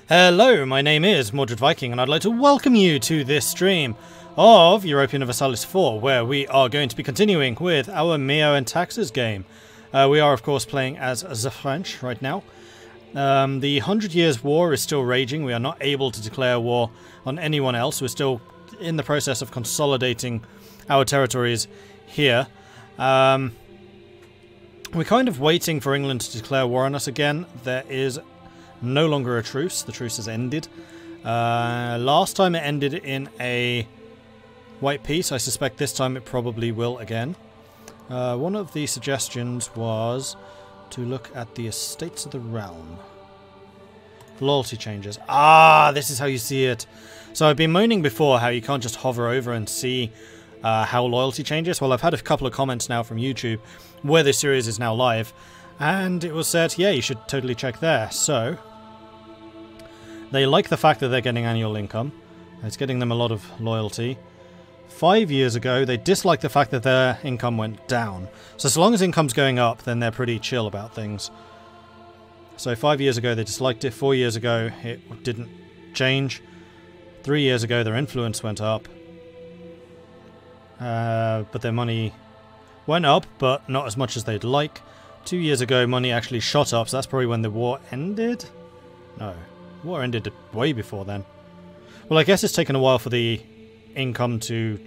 Hello, my name is Mordred Viking, and I'd like to welcome you to this stream of Europa Universalis 4, where we are going to be continuing with our MEIOU and Taxes game. We are, of course, playing as the French right now. The 100 Years' War is still raging. We are not able to declare war on anyone else. We're still in the process of consolidating our territories here. We're kind of waiting for England to declare war on us again. There is no longer a truce. The truce has ended. Last time it ended in a white peace. I suspect this time it probably will again. One of the suggestions was to look at the estates of the realm. Loyalty changes. Ah, this is how you see it. So I've been moaning before how you can't just hover over and see how loyalty changes. Well, I've had a couple of comments now from YouTube where this series is now live, and it was said, yeah, you should totally check there. So they like the fact that they're getting annual income. It's getting them a lot of loyalty. 5 years ago, they disliked the fact that their income went down. So long as income's going up, then they're pretty chill about things. So 5 years ago, they disliked it. 4 years ago, it didn't change. 3 years ago, their influence went up. But their money went up, but not as much as they'd like. 2 years ago, money actually shot up, so that's probably when the war ended? No. The war ended way before then. Well, I guess it's taken a while for the income to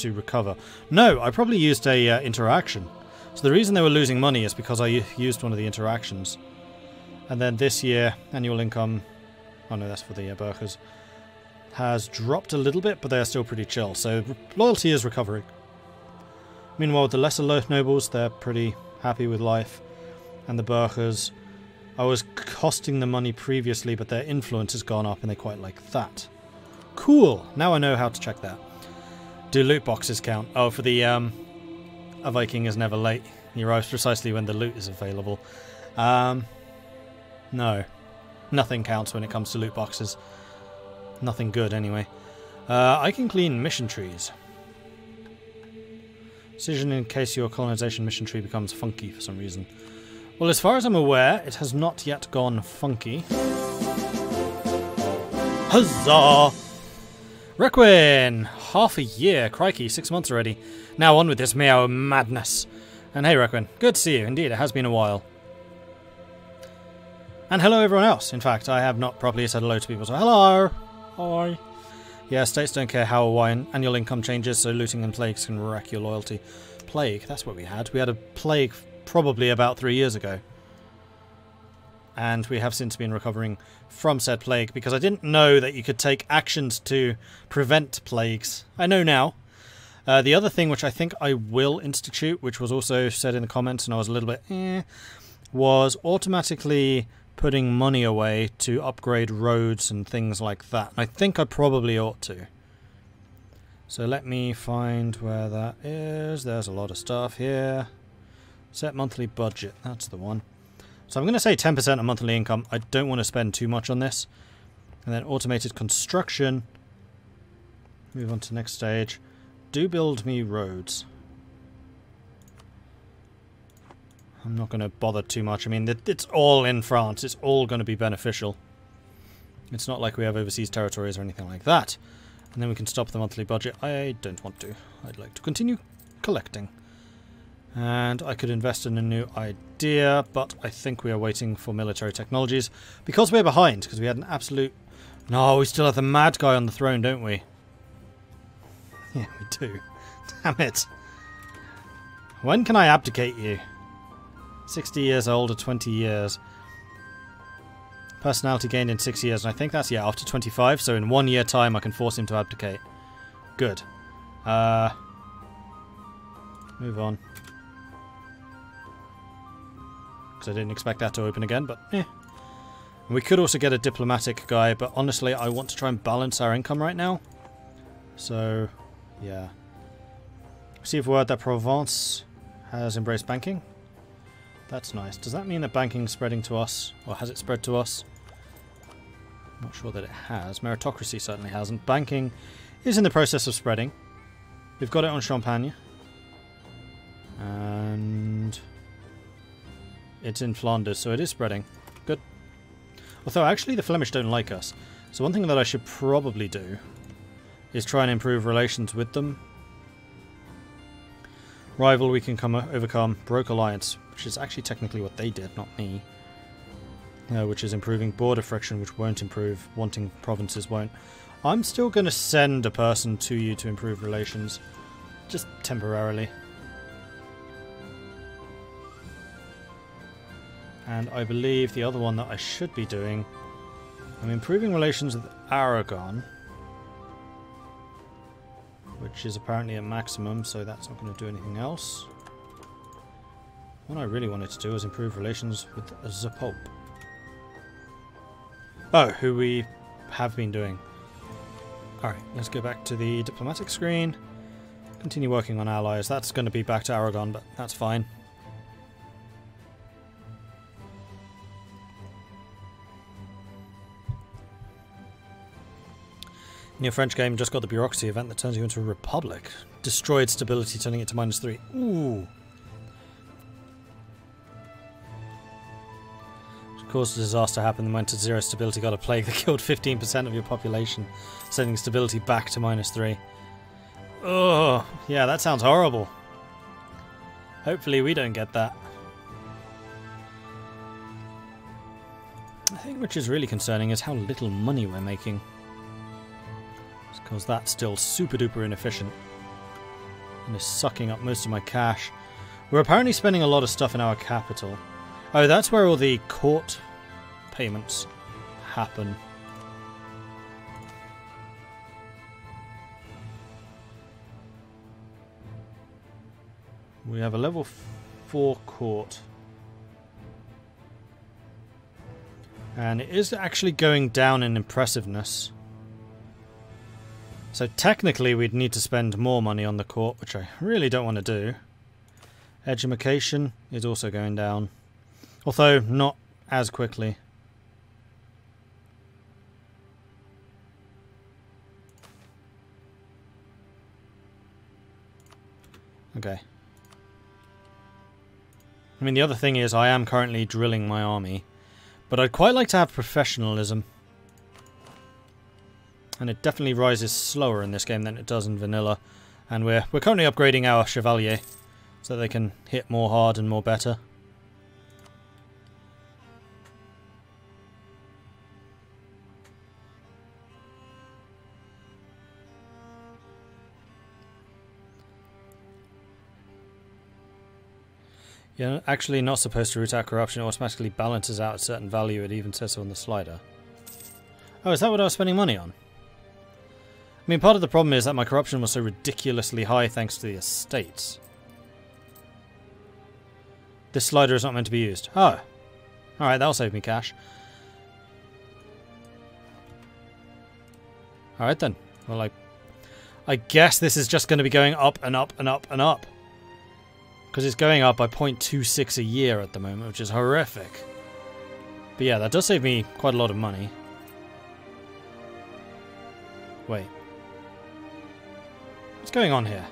recover. No, I probably used a interaction. So the reason they were losing money is because I used one of the interactions. And then this year, annual income... Oh no, that's for the burghers. Has dropped a little bit, but they are still pretty chill. So loyalty is recovering. Meanwhile, the lesser nobles, they're pretty happy with life. And the burghers, I was costing them money previously, but their influence has gone up and they quite like that. Cool! Now I know how to check that. Do loot boxes count? Oh, for the, a Viking is never late. He arrives precisely when the loot is available. No. Nothing counts when it comes to loot boxes. Nothing good, anyway. I can clean mission trees. Decision in case your colonization mission tree becomes funky for some reason. Well, as far as I'm aware, it has not yet gone funky. Huzzah! Requin! Half a year. Crikey, 6 months already. Now on with this MEIOU madness. And hey, Requin, good to see you. Indeed, it has been a while. And hello everyone else. In fact, I have not properly said hello to people, so hello! Hi! Yeah, states don't care how or why annual income changes, so looting and plagues can wreck your loyalty. Plague, that's what we had. We had a plague probably about 3 years ago. And we have since been recovering from said plague, because I didn't know that you could take actions to prevent plagues. I know now. The other thing which I think I will institute, which was also said in the comments and I was a little bit was automatically putting money away to upgrade roads and things like that. I think I probably ought to. So let me find where that is. There's a lot of stuff here. Set monthly budget, that's the one. So I'm going to say 10% of monthly income. I don't want to spend too much on this. And then automated construction. Move on to the next stage. Do build me roads. I'm not going to bother too much. I mean, it's all in France. It's all going to be beneficial. It's not like we have overseas territories or anything like that. And then we can stop the monthly budget. I don't want to. I'd like to continue collecting. And I could invest in a new idea, but I think we are waiting for military technologies because we're behind, because we had an absolute... No, we still have the mad guy on the throne, don't we? Yeah, we do. Damn it. When can I abdicate you? 60 years old or 20 years. Personality gained in 6 years, and I think that's, yeah, after 25, so in 1 year time I can force him to abdicate. Good. Move on. Because I didn't expect that to open again, but eh. We could also get a diplomatic guy, but honestly I want to try and balance our income right now. So, yeah. Received word that Provence has embraced banking. That's nice. Does that mean that banking's spreading to us? Or has it spread to us? I'm not sure that it has. Meritocracy certainly hasn't. Banking is in the process of spreading. We've got it on Champagne. And it's in Flanders, so it is spreading. Good. Although actually the Flemish don't like us. So one thing that I should probably do is try and improve relations with them. Rival we can overcome. Broke alliance, which is actually technically what they did, not me. Which is improving border friction, which won't improve. Wanting provinces won't. I'm still going to send a person to you to improve relations. Just temporarily. And I believe the other one that I should be doing... I'm improving relations with Aragon. Which is apparently a maximum, so that's not going to do anything else. What I really wanted to do was improve relations with the Pope. Oh, who we have been doing. Alright, let's go back to the diplomatic screen. Continue working on allies. That's going to be back to Aragon, but that's fine. In your French game, just got the bureaucracy event that turns you into a republic. Destroyed stability, turning it to -3. Ooh. Caused a disaster happened and went to 0 stability, got a plague that killed 15% of your population, sending stability back to -3. Oh, yeah, that sounds horrible. Hopefully we don't get that. I think which is really concerning is how little money we're making. Because that's still super duper inefficient. And is sucking up most of my cash. We're apparently spending a lot of stuff in our capital. Oh, that's where all the court payments happen. We have a level 4 court. And it is actually going down in impressiveness. So technically we'd need to spend more money on the court, which I really don't want to do. Education is also going down. Although not as quickly. Okay. I mean, the other thing is I am currently drilling my army. But I'd quite like to have professionalism. And it definitely rises slower in this game than it does in vanilla. And we're currently upgrading our Chevalier so they can hit more hard and more better. You're actually not supposed to root out corruption. It automatically balances out a certain value. It even says so on the slider. Oh, is that what I was spending money on? I mean, part of the problem is that my corruption was so ridiculously high thanks to the estates. This slider is not meant to be used. Oh. Alright, that'll save me cash. Alright then. Well, I guess this is just going to be going up and up and up and up. Because it's going up by 0.26 a year at the moment, which is horrific. But yeah, that does save me quite a lot of money. Wait. What's going on here?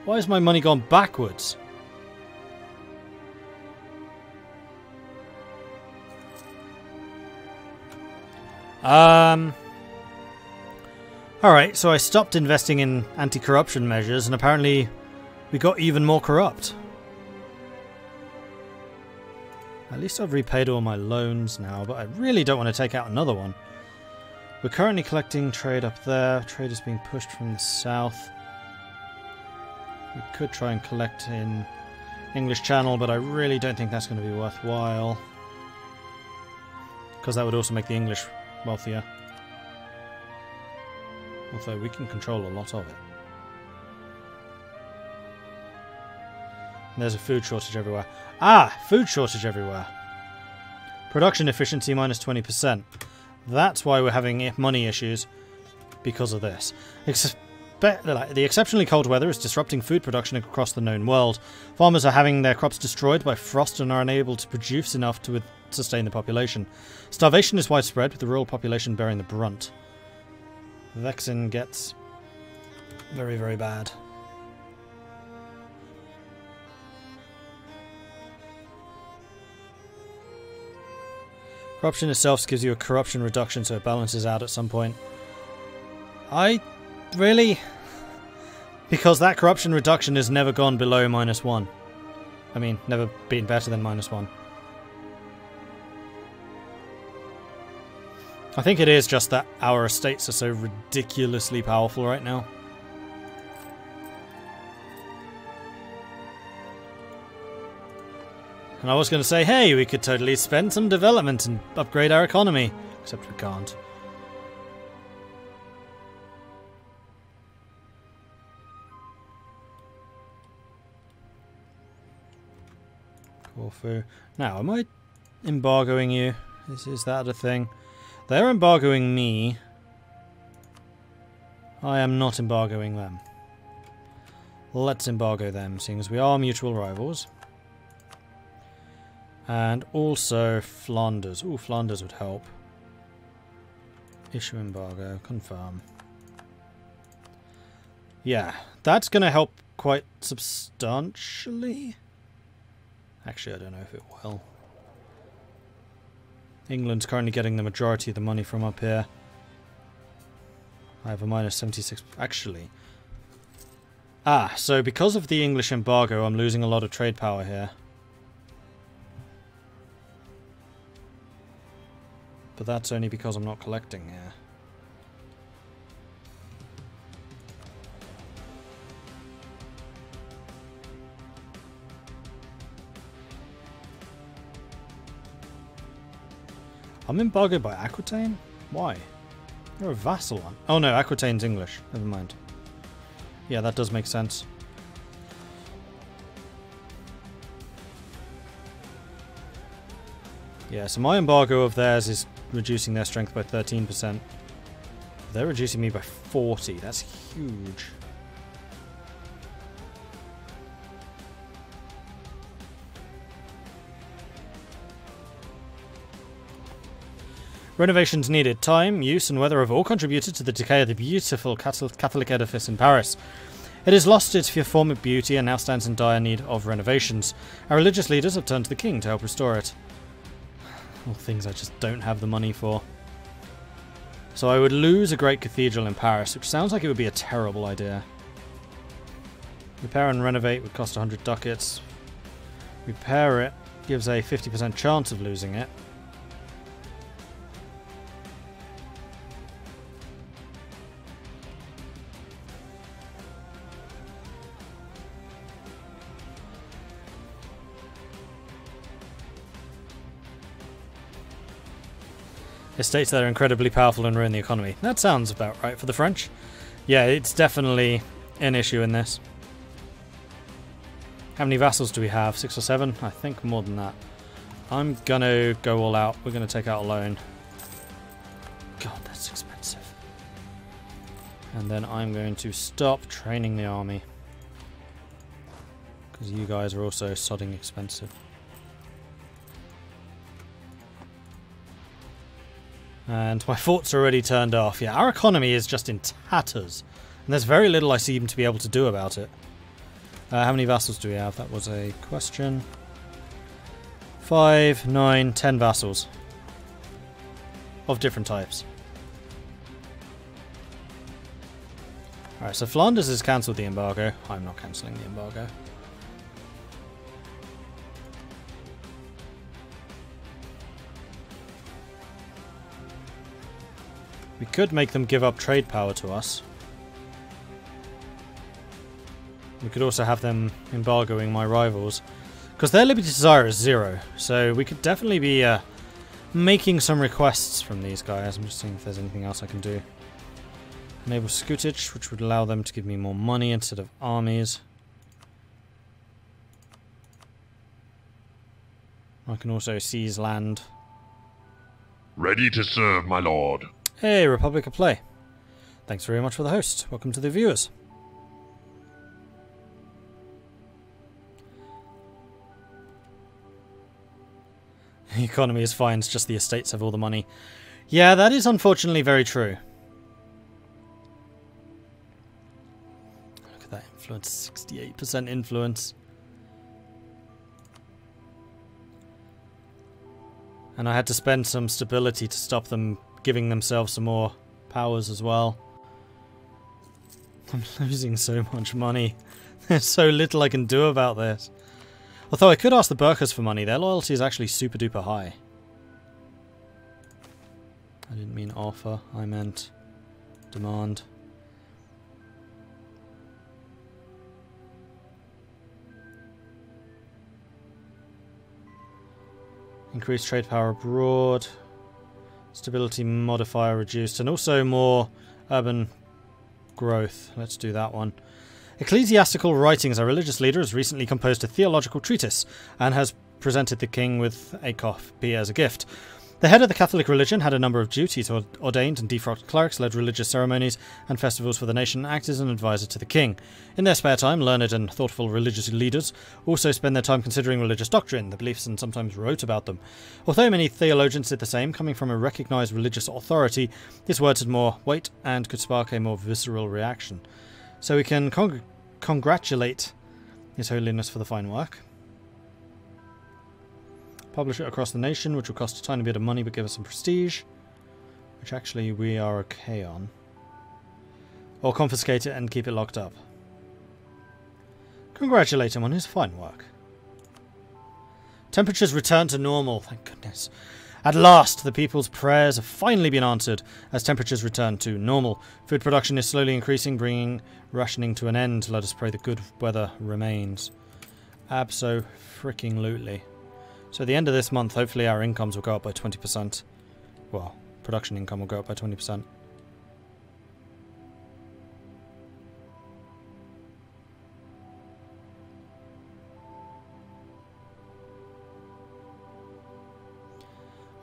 Why has my money gone backwards? Alright, so I stopped investing in anti-corruption measures and apparently we got even more corrupt. At least I've repaid all my loans now, but I really don't want to take out another one. We're currently collecting trade up there. Trade is being pushed from the south. We could try and collect in English Channel, but I really don't think that's going to be worthwhile. Because that would also make the English wealthier. Although we can control a lot of it. And there's a food shortage everywhere. Ah! Food shortage everywhere. Production efficiency minus 20%. That's why we're having money issues. Because of this. The exceptionally cold weather is disrupting food production across the known world. Farmers are having their crops destroyed by frost and are unable to produce enough to sustain the population. Starvation is widespread, with the rural population bearing the brunt. Vexin gets very, very bad. Corruption itself gives you a corruption reduction, so it balances out at some point. Really? Because that corruption reduction has never gone below -1. I mean, never been better than -1. I think it is just that our estates are so ridiculously powerful right now. And I was going to say, hey, we could totally spend some development and upgrade our economy. Except we can't. Corfu. Now, am I embargoing you? Is that a thing? They're embargoing me. I am not embargoing them. Let's embargo them, seeing as we are mutual rivals. And also Flanders. Ooh, Flanders would help. Issue embargo. Confirm. Yeah, that's going to help quite substantially. Actually, I don't know if it will. England's currently getting the majority of the money from up here. I have a -76. Actually. So because of the English embargo, I'm losing a lot of trade power here. But that's only because I'm not collecting here. I'm embargoed by Aquitaine? Why? You're a vassal one. Oh no, Aquitaine's English. Never mind. Yeah, that does make sense. Yeah, so my embargo of theirs is reducing their strength by 13%. They're reducing me by 40. That's huge. Renovations needed. Time, use, and weather have all contributed to the decay of the beautiful Catholic edifice in Paris. It has lost its former beauty and now stands in dire need of renovations. Our religious leaders have turned to the king to help restore it. All things I just don't have the money for. So I would lose a great cathedral in Paris, which sounds like it would be a terrible idea. Repair and renovate would cost 100 ducats. Repair it gives a 50% chance of losing it. Estates that are incredibly powerful and ruin the economy. That sounds about right for the French. Yeah, it's definitely an issue in this. How many vassals do we have? 6 or 7? I think more than that. I'm gonna go all out. We're gonna take out a loan. God, that's expensive. And then I'm going to stop training the army. Because you guys are also sodding expensive. And my forts are already turned off. Yeah, our economy is just in tatters. And there's very little I seem to be able to do about it. How many vassals do we have? That was a question. 5, 9, 10 vassals. Of different types. Alright, so Flanders has cancelled the embargo. I'm not cancelling the embargo. We could make them give up trade power to us. We could also have them embargoing my rivals. Because their Liberty Desire is 0. So we could definitely be making some requests from these guys. I'm just seeing if there's anything else I can do. Enable Scootage, which would allow them to give me more money instead of armies. I can also seize land. Ready to serve, my lord. Hey, Republic of Play. Thanks very much for the host. Welcome to the viewers. The economy is fine, it's just the estates have all the money. Yeah, that is unfortunately very true. Look at that influence, 68% influence. And I had to spend some stability to stop them giving themselves some more powers as well. I'm losing so much money. There's so little I can do about this. Although I could ask the Burkhas for money. Their loyalty is actually super duper high. I didn't mean offer, I meant demand. Increased trade power abroad. Stability modifier reduced. And also more urban growth. Let's do that one. Ecclesiastical writings. A religious leader has recently composed a theological treatise and has presented the king with a copy as a gift. The head of the Catholic religion had a number of duties. Ordained and defrocked clerics led religious ceremonies and festivals for the nation and acted as an advisor to the king. In their spare time, learned and thoughtful religious leaders also spend their time considering religious doctrine, the beliefs, and sometimes wrote about them. Although many theologians did the same, coming from a recognized religious authority, his words had more weight and could spark a more visceral reaction. So we can congratulate His Holiness for the fine work. Publish it across the nation, which will cost a tiny bit of money but give us some prestige. Which actually we are okay on. Or confiscate it and keep it locked up. Congratulate him on his fine work. Temperatures return to normal, thank goodness. At last, the people's prayers have finally been answered as temperatures return to normal. Food production is slowly increasing, bringing rationing to an end. Let us pray the good weather remains. Abso-freaking-lutely. So at the end of this month, hopefully our incomes will go up by 20%. Well, production income will go up by 20%.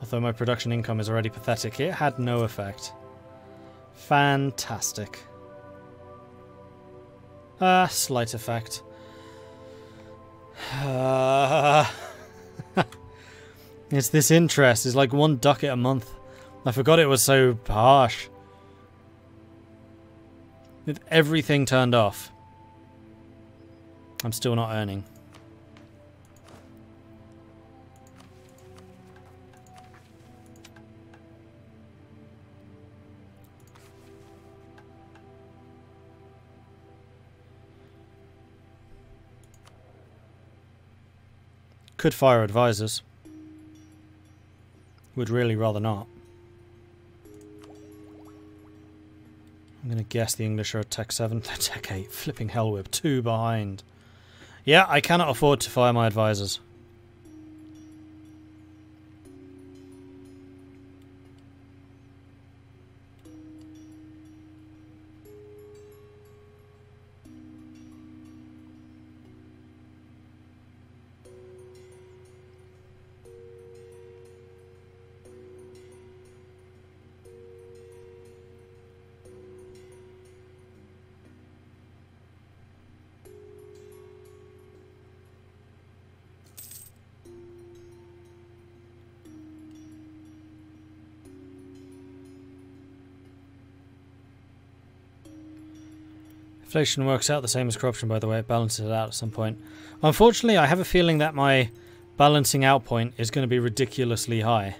Although my production income is already pathetic, it had no effect. Fantastic. Slight effect. It's this interest. It's like 1 ducat a month. I forgot it was so harsh. With everything turned off, I'm still not earning. Could fire advisors. Would really rather not. I'm going to guess the English are at Tech 7. They're Tech 8. Flipping hell, we're 2 behind. Yeah, I cannot afford to fire my advisors. Inflation works out the same as corruption, by the way. It balances it out at some point. Unfortunately, I have a feeling that my balancing out point is going to be ridiculously high.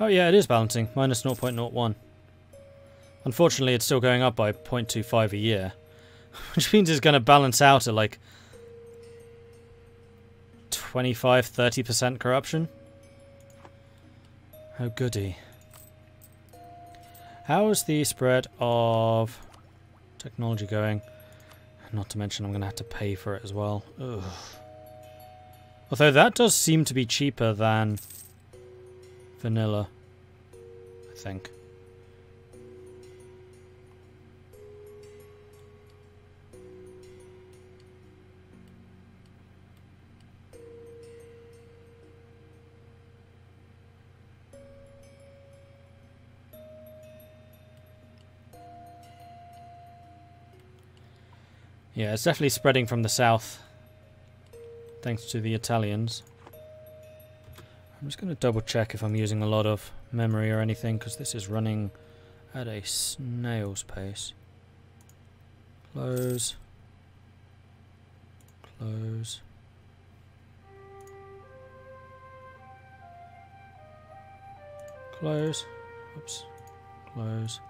Oh yeah, it is balancing. Minus 0.01. Unfortunately, it's still going up by 0.25 a year. Which means it's going to balance out at like 25-30% corruption. Oh goody. How is the spread of technology going? Not to mention I'm going to have to pay for it as well. Ugh. Although that does seem to be cheaper than vanilla, I think. Yeah, it's definitely spreading from the south, thanks to the Italians. I'm just going to double check if I'm using a lot of memory or anything, because this is running at a snail's pace. Close. Close. Close. Oops. Close.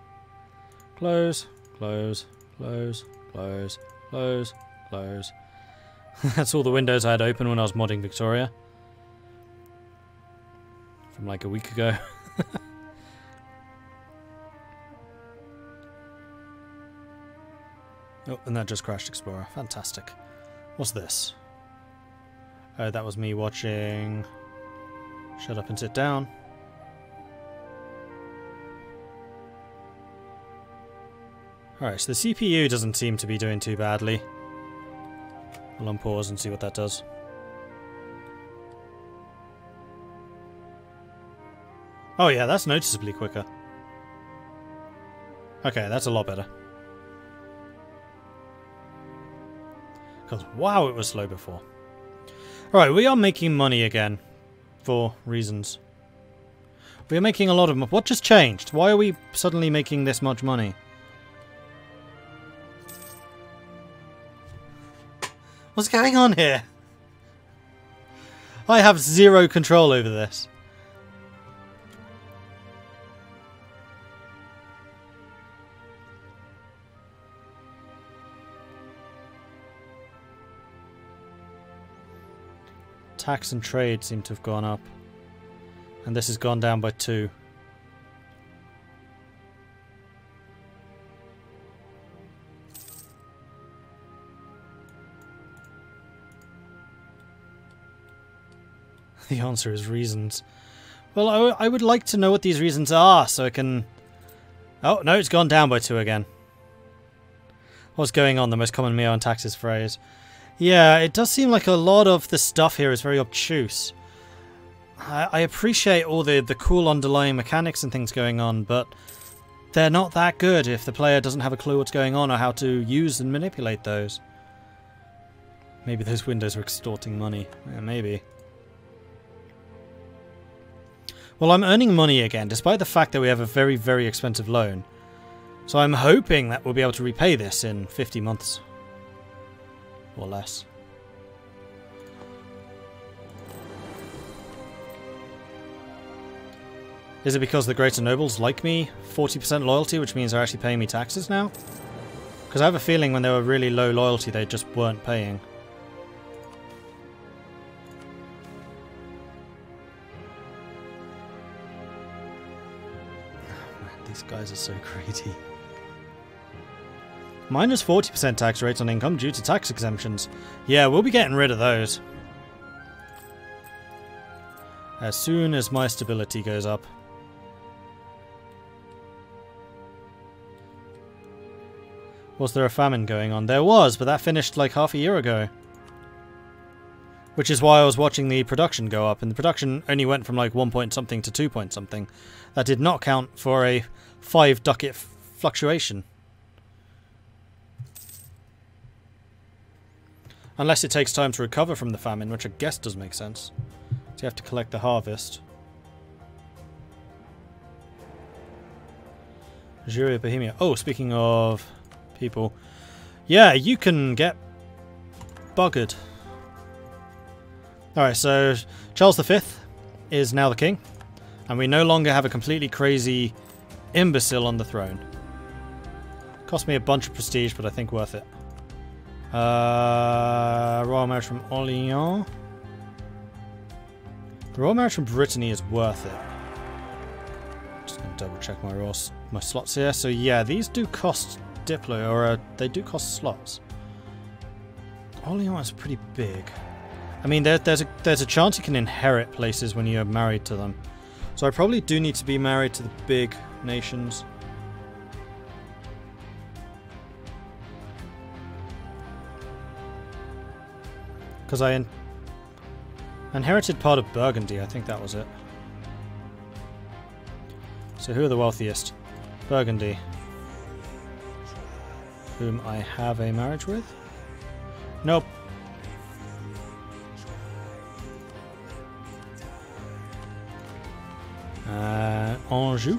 Close. Close. Close. Close. Close. Close. That's all the windows I had open when I was modding Victoria. From like a week ago. Oh, and that just crashed Explorer. Fantastic. What's this? Oh, that was me watching... Shut up and sit down. Alright, so the CPU doesn't seem to be doing too badly. We'll unpause and see what that does. Oh yeah, that's noticeably quicker. Okay, that's a lot better. Because, wow, it was slow before. Alright, we are making money again. For reasons. We are making a lot of money. What just changed? Why are we suddenly making this much money? What's going on here? I have zero control over this. Tax and trade seem to have gone up. And this has gone down by 2. The answer is reasons. Well, I would like to know what these reasons are so I can... Oh, no, it's gone down by 2 again. What's going on? The most common MEIOU and Taxes phrase. Yeah, it does seem like a lot of the stuff here is very obtuse. I appreciate all the cool underlying mechanics and things going on, but they're not that good if the player doesn't have a clue what's going on or how to use and manipulate those. Maybe those windows are extorting money. Yeah, maybe. Well, I'm earning money again, despite the fact that we have a very, very expensive loan. So I'm hoping that we'll be able to repay this in 50 months. Or less. Is it because the greater nobles like me? 40% loyalty, which means they're actually paying me taxes now? Because I have a feeling when they were really low loyalty, they just weren't paying. Oh, man, these guys are so greedy. Minus 40% tax rate on income due to tax exemptions. Yeah, we'll be getting rid of those. As soon as my stability goes up. Was there a famine going on? There was, but that finished like half a year ago. Which is why I was watching the production go up, and the production only went from like 1 point something to 2 point something. That did not count for a 5 ducat fluctuation. Unless it takes time to recover from the famine, which I guess does make sense. So you have to collect the harvest. Jury of Bohemia. Oh, speaking of people. Yeah, you can get buggered. Alright, so Charles V is now the king. And we no longer have a completely crazy imbecile on the throne. Cost me a bunch of prestige, but I think worth it. Royal marriage from Orléans. The royal marriage from Brittany is worth it. Just gonna double check my slots here. So yeah, these do cost Diplo, or they do cost slots. Orléans is pretty big. I mean, there's a chance you can inherit places when you're married to them. So I probably do need to be married to the big nations. Because I inherited part of Burgundy, I think that was it. So who are the wealthiest? Burgundy. Whom I have a marriage with? Nope. Anjou.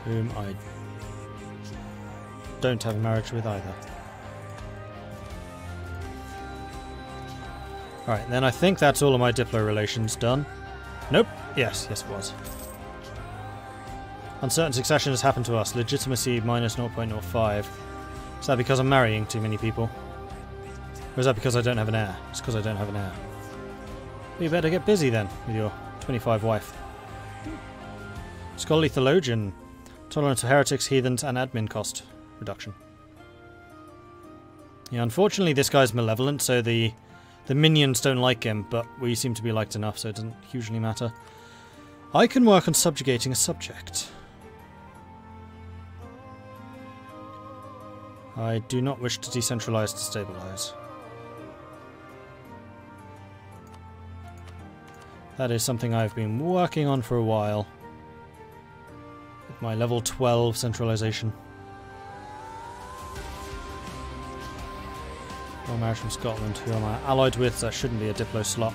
Whom I don't have a marriage with either. Alright, then I think that's all of my Diplo relations done. Nope. Yes, it was. Uncertain succession has happened to us. Legitimacy minus 0.05. Is that because I'm marrying too many people? Or is that because I don't have an heir? It's because I don't have an heir. You better get busy then with your 25 wife. Scholarly Theologian. Tolerance of heretics, heathens, and admin cost reduction. Yeah, unfortunately this guy's malevolent, so the minions don't like him, but we seem to be liked enough, so it doesn't hugely matter. I can work on subjugating a subject. I do not wish to decentralize to stabilize. That is something I've been working on for a while. With my level 12 centralization. Royal Marriage from Scotland, who am I allied with? That shouldn't be a Diplo slot.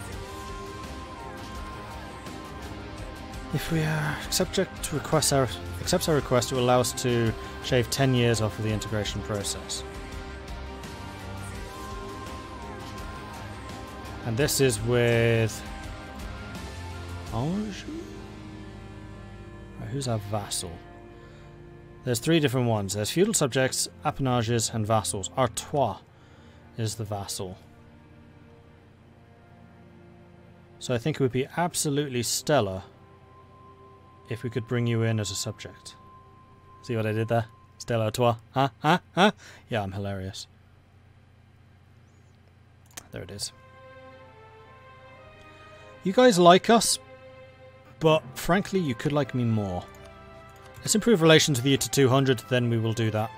If we accepts our request, it will allow us to shave 10 years off of the integration process. And this is with Anjou? Right, who's our vassal? There's 3 different ones. There's feudal subjects, appanages, and vassals. Artois is the vassal. So I think it would be absolutely stellar if we could bring you in as a subject. See what I did there? Stella Artois. Huh? Huh? Huh? Yeah, I'm hilarious. There it is. You guys like us, but frankly, you could like me more. Let's improve relations with you to 200, then we will do that.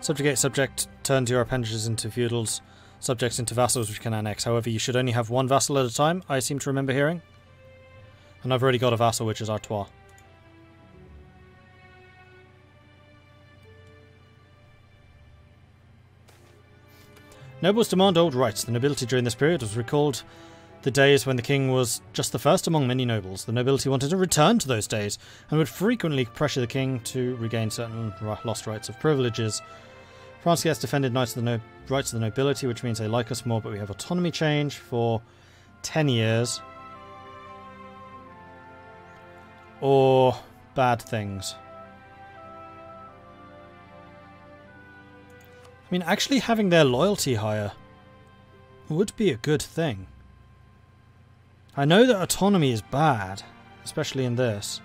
Subjugate subject turns your appendages into feudals, subjects into vassals which can annex. However, you should only have 1 vassal at a time, I seem to remember hearing. And I've already got a vassal, which is Artois. Nobles demand old rights. The nobility during this period was recalled the days when the king was just the first among many nobles. The nobility wanted to return to those days and would frequently pressure the king to regain certain lost rights of privileges. France gets defended rights of the nobility, which means they like us more, but we have autonomy change for 10 years. Or bad things. I mean, actually having their loyalty higher would be a good thing. I know that autonomy is bad, especially in this.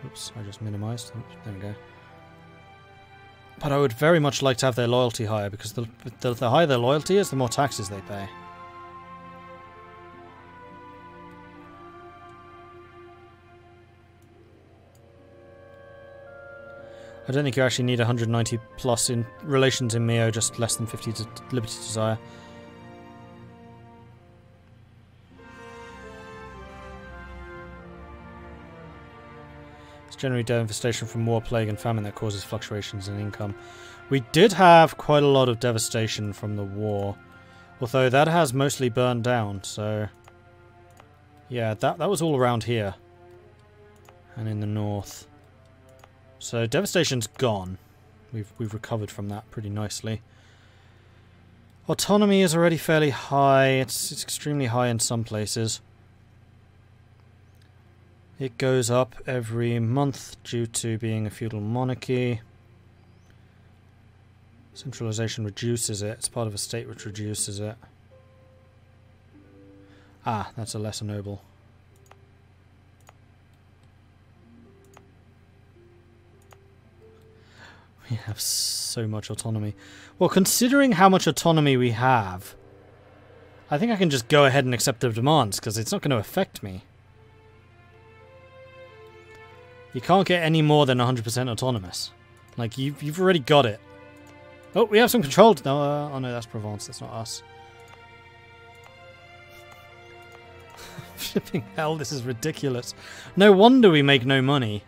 Oops, I just minimized. Oops, there we go. But I would very much like to have their loyalty higher, because the higher their loyalty is, the more taxes they pay. I don't think you actually need 190 plus in relations in MEIOU, just less than 50 to Liberty Desire. It's generally devastation from war, plague and famine that causes fluctuations in income. We did have quite a lot of devastation from the war, although that has mostly burned down, so yeah, that was all around here and in the north. So devastation's gone. We've recovered from that pretty nicely. Autonomy is already fairly high. It's extremely high in some places. It goes up every month due to being a feudal monarchy. Centralization reduces it. It's part of a state which reduces it. Ah, that's a lesser noble. We have so much autonomy. Well, considering how much autonomy we have, I think I can just go ahead and accept the demands, because it's not going to affect me. You can't get any more than 100% autonomous. Like, you've already got it. Oh, we have some control. No, oh no, that's Provence. That's not us. Flipping hell, this is ridiculous. No wonder we make no money.